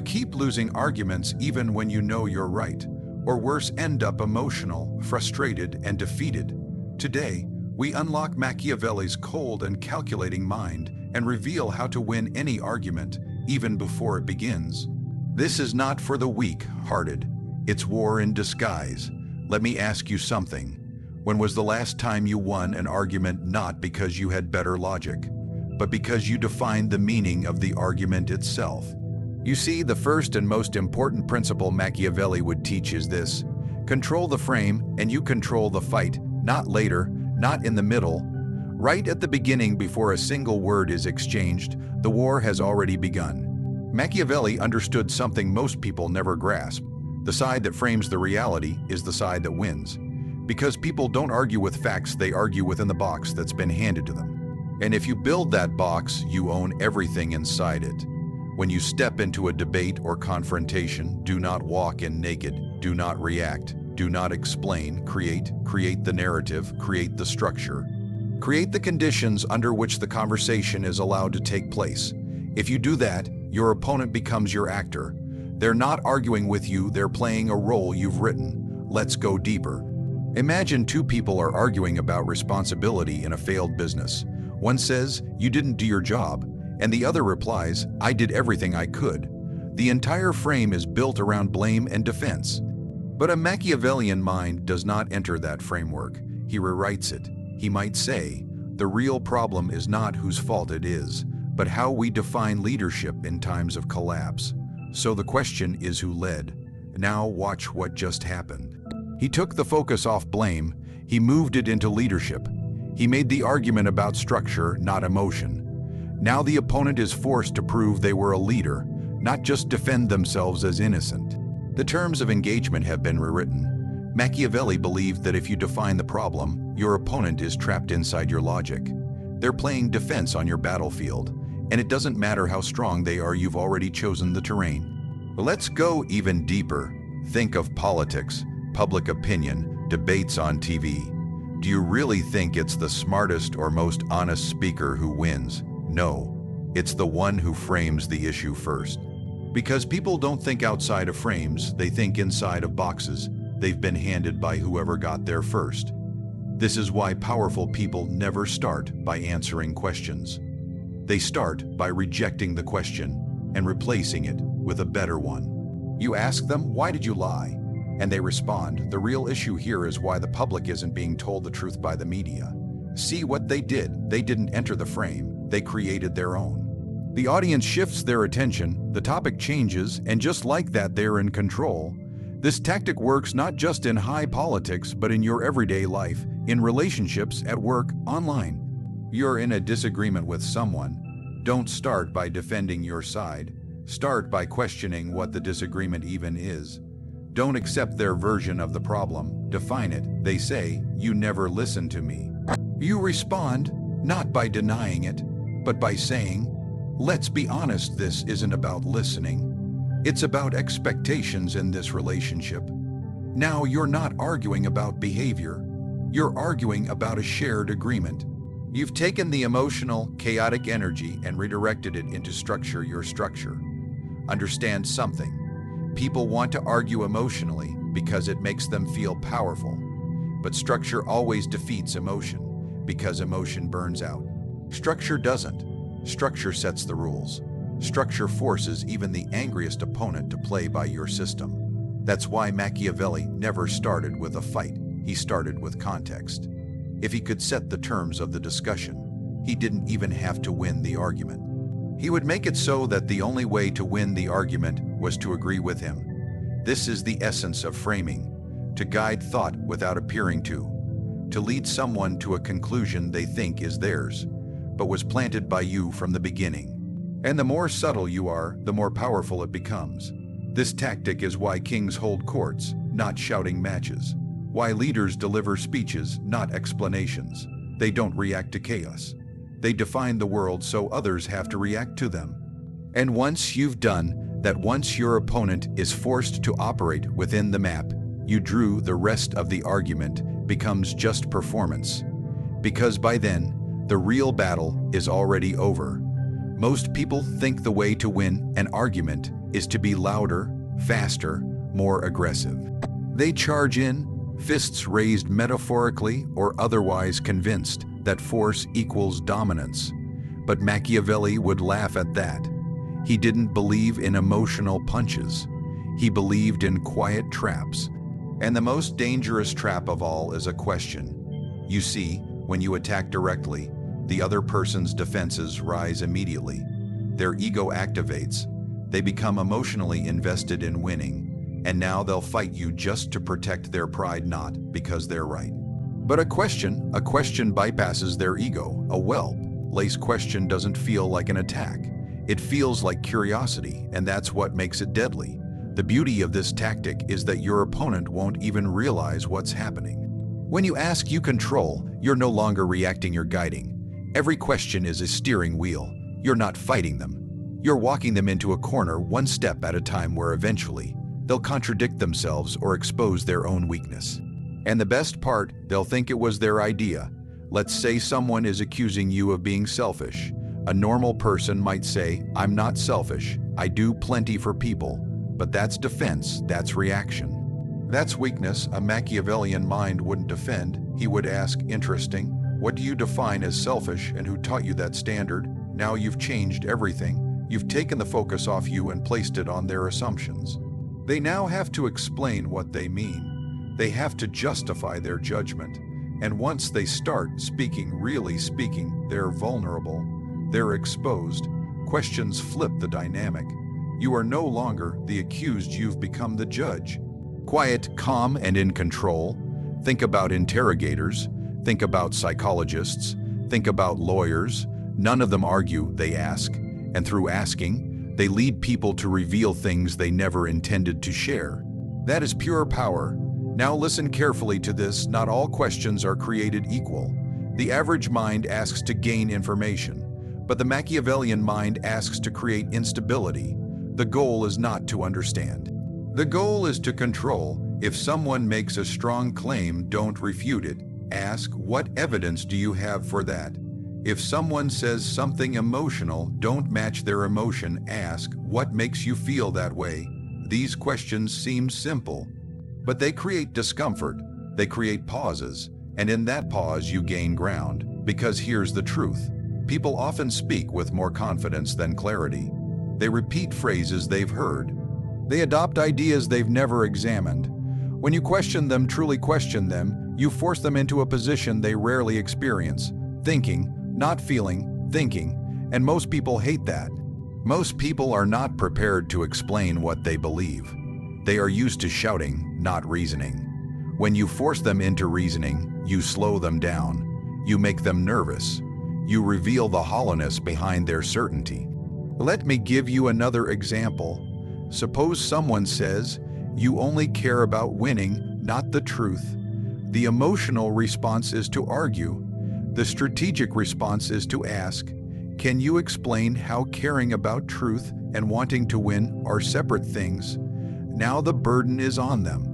keep losing arguments even when you know you're right, or worse, end up emotional, frustrated, and defeated. Today, we unlock Machiavelli's cold and calculating mind and reveal how to win any argument, even before it begins. This is not for the weak-hearted. It's war in disguise. Let me ask you something. When was the last time you won an argument not because you had better logic, but because you defined the meaning of the argument itself? You see, the first and most important principle Machiavelli would teach is this: control the frame and you control the fight, not later, not in the middle. Right at the beginning, before a single word is exchanged, the war has already begun. Machiavelli understood something most people never grasp. The side that frames the reality is the side that wins. Because people don't argue with facts, they argue within the box that's been handed to them. And if you build that box, you own everything inside it. When you step into a debate or confrontation, do not walk in naked, do not react, do not explain, create the narrative, create the structure. Create the conditions under which the conversation is allowed to take place. If you do that, your opponent becomes your actor. They're not arguing with you, they're playing a role you've written. Let's go deeper. Imagine two people are arguing about responsibility in a failed business. One says, "You didn't do your job," and the other replies, "I did everything I could." The entire frame is built around blame and defense. But a Machiavellian mind does not enter that framework. He rewrites it. He might say, the real problem is not whose fault it is, but how we define leadership in times of collapse. So the question is who led. Now watch what just happened. He took the focus off blame, he moved it into leadership. He made the argument about structure, not emotion. Now the opponent is forced to prove they were a leader, not just defend themselves as innocent. The terms of engagement have been rewritten. Machiavelli believed that if you define the problem, your opponent is trapped inside your logic. They're playing defense on your battlefield, and it doesn't matter how strong they are, you've already chosen the terrain. But let's go even deeper. Think of politics, public opinion, debates on TV. Do you really think it's the smartest or most honest speaker who wins? No, it's the one who frames the issue first. Because people don't think outside of frames, they think inside of boxes they've been handed by whoever got there first. This is why powerful people never start by answering questions. They start by rejecting the question and replacing it with a better one. You ask them, "Why did you lie?" And they respond, "The real issue here is why the public isn't being told the truth by the media." See what they did. They didn't enter the frame. They created their own. The audience shifts their attention, the topic changes, and just like that, they're in control. This tactic works not just in high politics, but in your everyday life, in relationships, at work, online. You're in a disagreement with someone. Don't start by defending your side. Start by questioning what the disagreement even is. Don't accept their version of the problem. Define it. They say, "You never listen to me." You respond, not by denying it, but by saying, "Let's be honest, this isn't about listening. It's about expectations in this relationship." Now you're not arguing about behavior. You're arguing about a shared agreement. You've taken the emotional, chaotic energy and redirected it into structure, your structure. Understand something. People want to argue emotionally because it makes them feel powerful. But structure always defeats emotion because emotion burns out. Structure doesn't. Structure sets the rules. Structure forces even the angriest opponent to play by your system. That's why Machiavelli never started with a fight. He started with context. If he could set the terms of the discussion, he didn't even have to win the argument. He would make it so that the only way to win the argument was to agree with him. This is the essence of framing: to guide thought without appearing to lead someone to a conclusion they think is theirs, but was planted by you from the beginning. And the more subtle you are, the more powerful it becomes. This tactic is why kings hold courts, not shouting matches. Why leaders deliver speeches, not explanations. They don't react to chaos. They define the world so others have to react to them. And once you've done that, once your opponent is forced to operate within the map you drew, the rest of the argument becomes just performance. Because by then, the real battle is already over. Most people think the way to win an argument is to be louder, faster, more aggressive. They charge in, fists raised metaphorically or otherwise, convinced that force equals dominance. But Machiavelli would laugh at that. He didn't believe in emotional punches. He believed in quiet traps. And the most dangerous trap of all is a question. You see, when you attack directly, the other person's defenses rise immediately. Their ego activates. They become emotionally invested in winning, and now they'll fight you just to protect their pride, not because they're right. But a question bypasses their ego. A well-placed question doesn't feel like an attack. It feels like curiosity, and that's what makes it deadly. The beauty of this tactic is that your opponent won't even realize what's happening. When you ask, you control. You're no longer reacting, you're guiding. Every question is a steering wheel. You're not fighting them. You're walking them into a corner one step at a time where eventually they'll contradict themselves or expose their own weakness. And the best part, they'll think it was their idea. Let's say someone is accusing you of being selfish. A normal person might say, "I'm not selfish. I do plenty for people." But that's defense, that's reaction. That's weakness. A Machiavellian mind wouldn't defend. He would ask, "Interesting. What do you define as selfish, and who taught you that standard?" Now you've changed everything. You've taken the focus off you and placed it on their assumptions. They now have to explain what they mean. They have to justify their judgment. And once they start speaking, really speaking, they're vulnerable. They're exposed. Questions flip the dynamic. You are no longer the accused, you've become the judge. Quiet, calm, and in control. Think about interrogators. Think about psychologists. Think about lawyers. None of them argue, they ask. And through asking, they lead people to reveal things they never intended to share. That is pure power. Now listen carefully to this. Not all questions are created equal. The average mind asks to gain information, but the Machiavellian mind asks to create instability. The goal is not to understand. The goal is to control. If someone makes a strong claim, don't refute it. Ask, what evidence do you have for that? If someone says something emotional, don't match their emotion. Ask, what makes you feel that way? These questions seem simple, but they create discomfort. They create pauses, and in that pause you gain ground. Because here's the truth. People often speak with more confidence than clarity. They repeat phrases they've heard. They adopt ideas they've never examined. When you question them, truly question them, you force them into a position they rarely experience. Thinking, not feeling, thinking. And most people hate that. Most people are not prepared to explain what they believe. They are used to shouting, not reasoning. When you force them into reasoning, you slow them down. You make them nervous. You reveal the hollowness behind their certainty. Let me give you another example. Suppose someone says, "You only care about winning, not the truth." The emotional response is to argue. The strategic response is to ask, "Can you explain how caring about truth and wanting to win are separate things?" Now the burden is on them.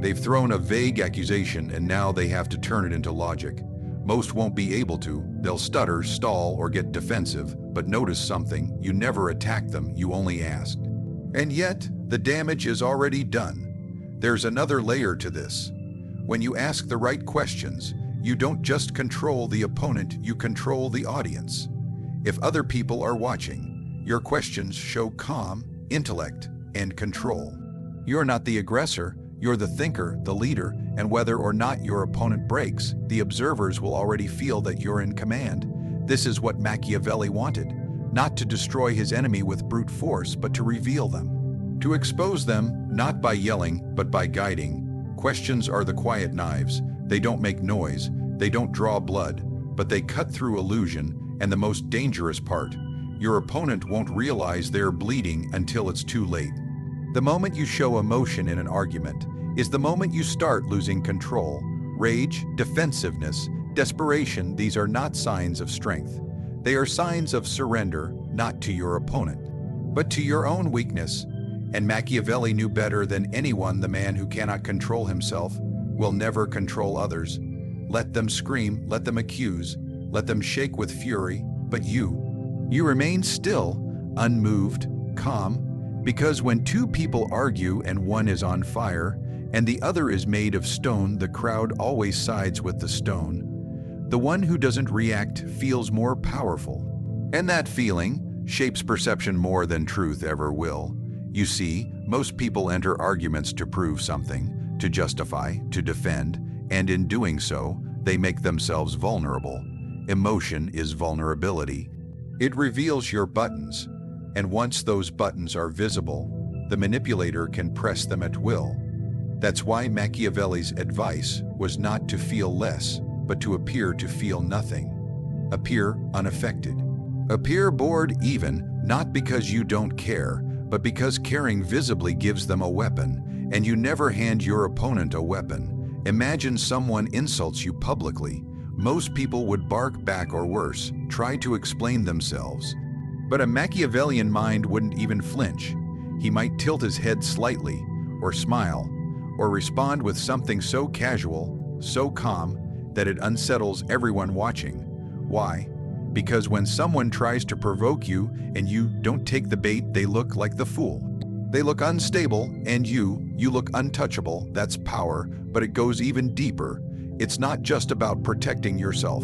They've thrown a vague accusation and now they have to turn it into logic. Most won't be able to. They'll stutter, stall, or get defensive. But notice something, you never attacked them, you only asked. And yet, the damage is already done. There's another layer to this. When you ask the right questions, you don't just control the opponent, you control the audience. If other people are watching, your questions show calm, intellect, and control. You're not the aggressor, you're the thinker, the leader, and whether or not your opponent breaks, the observers will already feel that you're in command. This is what Machiavelli wanted, not to destroy his enemy with brute force, but to reveal them. To expose them, not by yelling, but by guiding. Questions are the quiet knives. They don't make noise, they don't draw blood, but they cut through illusion, and the most dangerous part, your opponent won't realize they're bleeding until it's too late. The moment you show emotion in an argument is the moment you start losing control. Rage, defensiveness, desperation, these are not signs of strength. They are signs of surrender, not to your opponent, but to your own weakness. And Machiavelli knew better than anyone the man who cannot control himself will never control others. Let them scream, let them accuse, let them shake with fury, but you, You remain still, unmoved, calm, because when two people argue and one is on fire and the other is made of stone, the crowd always sides with the stone. The one who doesn't react feels more powerful. And that feeling shapes perception more than truth ever will. You see, most people enter arguments to prove something, to justify, to defend, and in doing so, they make themselves vulnerable. Emotion is vulnerability. It reveals your buttons, and once those buttons are visible, the manipulator can press them at will. That's why Machiavelli's advice was not to feel less, but to appear to feel nothing. Appear unaffected. Appear bored even, not because you don't care, but because caring visibly gives them a weapon, and you never hand your opponent a weapon. Imagine someone insults you publicly. Most people would bark back or worse, try to explain themselves. But a Machiavellian mind wouldn't even flinch. He might tilt his head slightly, or smile, or respond with something so casual, so calm, that it unsettles everyone watching. Why? Because when someone tries to provoke you and you don't take the bait, they look like the fool. They look unstable, and you look untouchable. That's power, but it goes even deeper. It's not just about protecting yourself.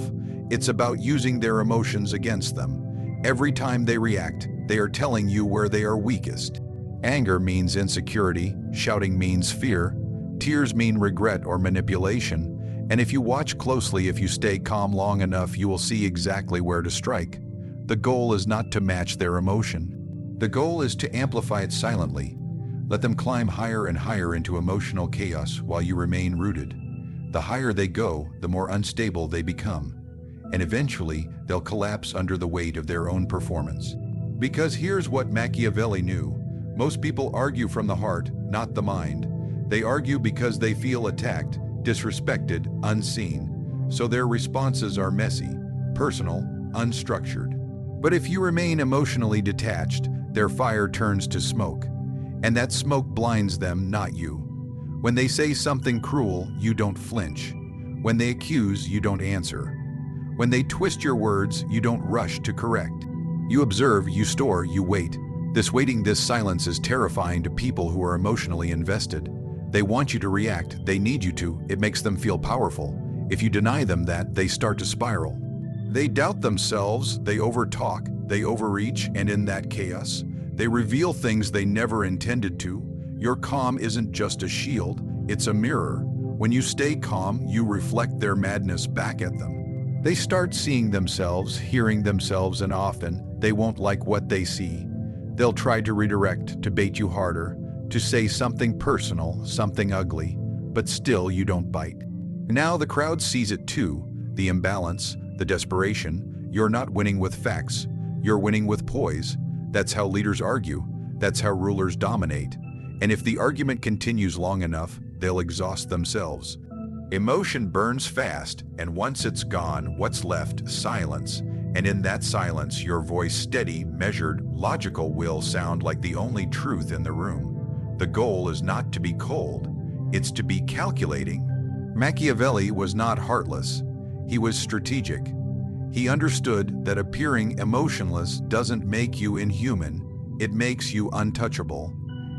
It's about using their emotions against them. Every time they react, they are telling you where they are weakest. Anger means insecurity, shouting means fear, tears mean regret or manipulation. And if you watch closely, if you stay calm long enough, you will see exactly where to strike. The goal is not to match their emotion. The goal is to amplify it silently. Let them climb higher and higher into emotional chaos while you remain rooted. The higher they go, the more unstable they become. And eventually, they'll collapse under the weight of their own performance. Because here's what Machiavelli knew. Most people argue from the heart, not the mind. They argue because they feel attacked, disrespected, unseen. So their responses are messy, personal, unstructured. But if you remain emotionally detached, their fire turns to smoke. And that smoke blinds them, not you. When they say something cruel, you don't flinch. When they accuse, you don't answer. When they twist your words, you don't rush to correct. You observe, you store, you wait. This waiting, this silence is terrifying to people who are emotionally invested. They want you to react, they need you to, it makes them feel powerful. If you deny them that, they start to spiral. They doubt themselves, they overtalk, they overreach, and in that chaos, they reveal things they never intended to. Your calm isn't just a shield, it's a mirror. When you stay calm, you reflect their madness back at them. They start seeing themselves, hearing themselves, and often, they won't like what they see. They'll try to redirect, to bait you harder, to say something personal, something ugly, but still you don't bite. Now the crowd sees it too, the imbalance, the desperation. You're not winning with facts, you're winning with poise. That's how leaders argue, that's how rulers dominate. And if the argument continues long enough, they'll exhaust themselves. Emotion burns fast, and once it's gone, what's left? Silence. And in that silence, your voice, steady, measured, logical, will sound like the only truth in the room. The goal is not to be cold, it's to be calculating. Machiavelli was not heartless, he was strategic. He understood that appearing emotionless doesn't make you inhuman, it makes you untouchable.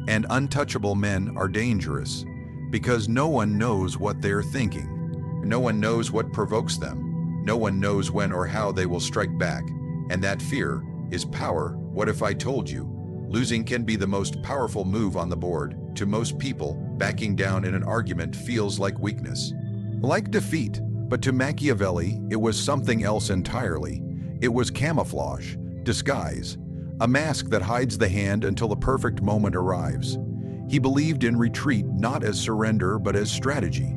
And untouchable men are dangerous, because no one knows what they're thinking. No one knows what provokes them. No one knows when or how they will strike back. And that fear is power. What if I told you? Losing can be the most powerful move on the board. To most people, backing down in an argument feels like weakness, like defeat. But to Machiavelli, it was something else entirely. It was camouflage, disguise, a mask that hides the hand until the perfect moment arrives. He believed in retreat not as surrender but as strategy.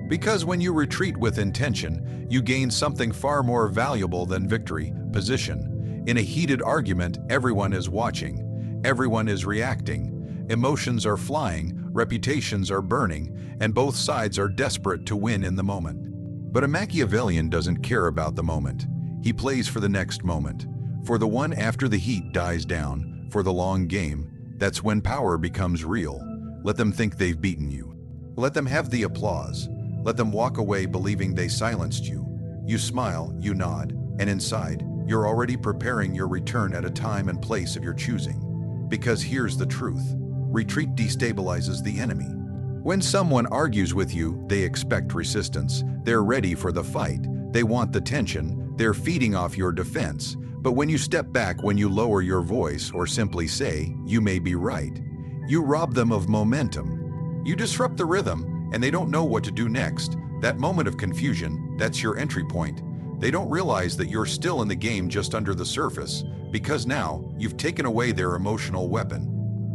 Because when you retreat with intention, you gain something far more valuable than victory, position. In a heated argument, everyone is watching, everyone is reacting, emotions are flying, reputations are burning, and both sides are desperate to win in the moment. But a Machiavellian doesn't care about the moment. He plays for the next moment, for the one after the heat dies down, for the long game. That's when power becomes real. Let them think they've beaten you. Let them have the applause. Let them walk away believing they silenced you. You smile, you nod, and inside, you're already preparing your return at a time and place of your choosing. Because here's the truth. Retreat destabilizes the enemy. When someone argues with you, they expect resistance. They're ready for the fight. They want the tension. They're feeding off your defense. But when you step back, when you lower your voice or simply say, "You may be right," you rob them of momentum. You disrupt the rhythm, and they don't know what to do next. That moment of confusion, that's your entry point. They don't realize that you're still in the game just under the surface, because now you've taken away their emotional weapon.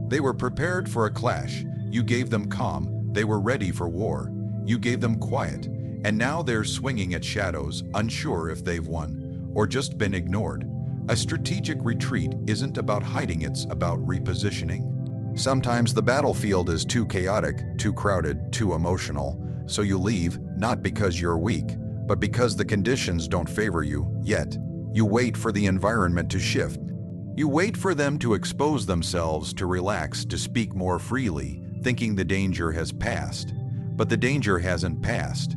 They were prepared for a clash. You gave them calm. They were ready for war. You gave them quiet. And now they're swinging at shadows, unsure if they've won or just been ignored. A strategic retreat isn't about hiding, it's about repositioning. Sometimes the battlefield is too chaotic, too crowded, too emotional, so you leave, not because you're weak, but because the conditions don't favor you yet. You wait for the environment to shift. You wait for them to expose themselves, to relax, to speak more freely, thinking the danger has passed. But the danger hasn't passed.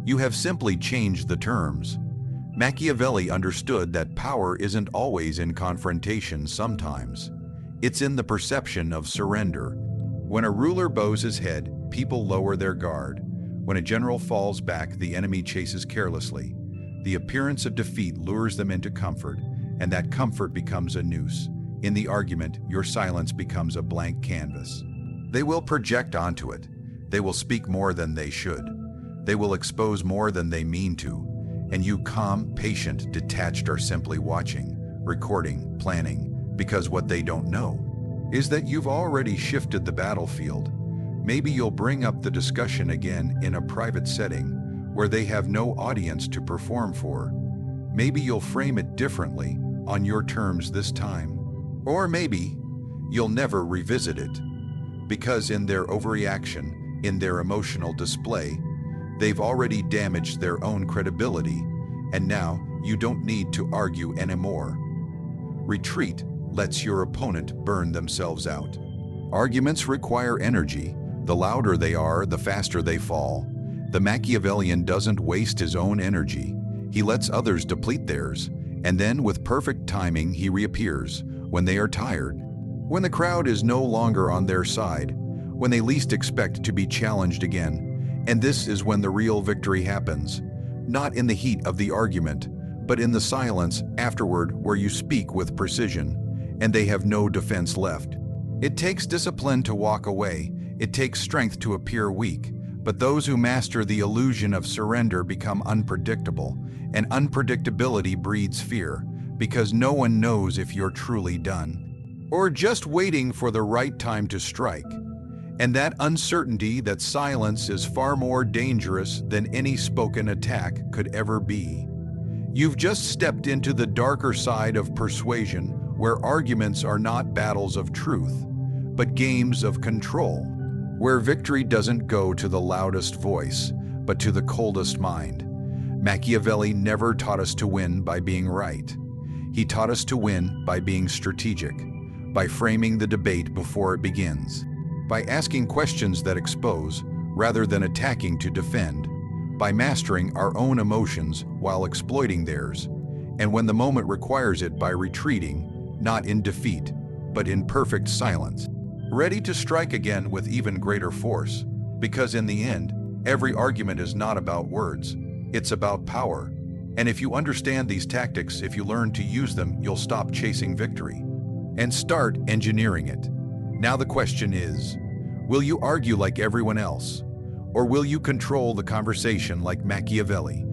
You have simply changed the terms. Machiavelli understood that power isn't always in confrontation. Sometimes it's in the perception of surrender. When a ruler bows his head, people lower their guard. When a general falls back, the enemy chases carelessly. The appearance of defeat lures them into comfort, and that comfort becomes a noose. In the argument, your silence becomes a blank canvas. They will project onto it. They will speak more than they should. They will expose more than they mean to. And you, calm, patient, detached, are simply watching, recording, planning, because what they don't know is that you've already shifted the battlefield. Maybe you'll bring up the discussion again in a private setting where they have no audience to perform for. Maybe you'll frame it differently, on your terms this time. Or maybe you'll never revisit it, because in their overreaction, in their emotional display, they've already damaged their own credibility, and now you don't need to argue anymore. Retreat lets your opponent burn themselves out. Arguments require energy. The louder they are, the faster they fall. The Machiavellian doesn't waste his own energy. He lets others deplete theirs, and then with perfect timing he reappears when they are tired, when the crowd is no longer on their side, when they least expect to be challenged again. And this is when the real victory happens, not in the heat of the argument, but in the silence afterward, where you speak with precision, and they have no defense left. It takes discipline to walk away. It takes strength to appear weak. But those who master the illusion of surrender become unpredictable, and unpredictability breeds fear, because no one knows if you're truly done, or just waiting for the right time to strike. And that uncertainty, that silence, is far more dangerous than any spoken attack could ever be. You've just stepped into the darker side of persuasion, where arguments are not battles of truth, but games of control, where victory doesn't go to the loudest voice, but to the coldest mind. Machiavelli never taught us to win by being right. He taught us to win by being strategic, by framing the debate before it begins, by asking questions that expose rather than attacking to defend, by mastering our own emotions while exploiting theirs, and when the moment requires it, by retreating, not in defeat, but in perfect silence, ready to strike again with even greater force. Because in the end, every argument is not about words, it's about power. And if you understand these tactics, if you learn to use them, you'll stop chasing victory and start engineering it. Now the question is, will you argue like everyone else? Or will you control the conversation like Machiavelli?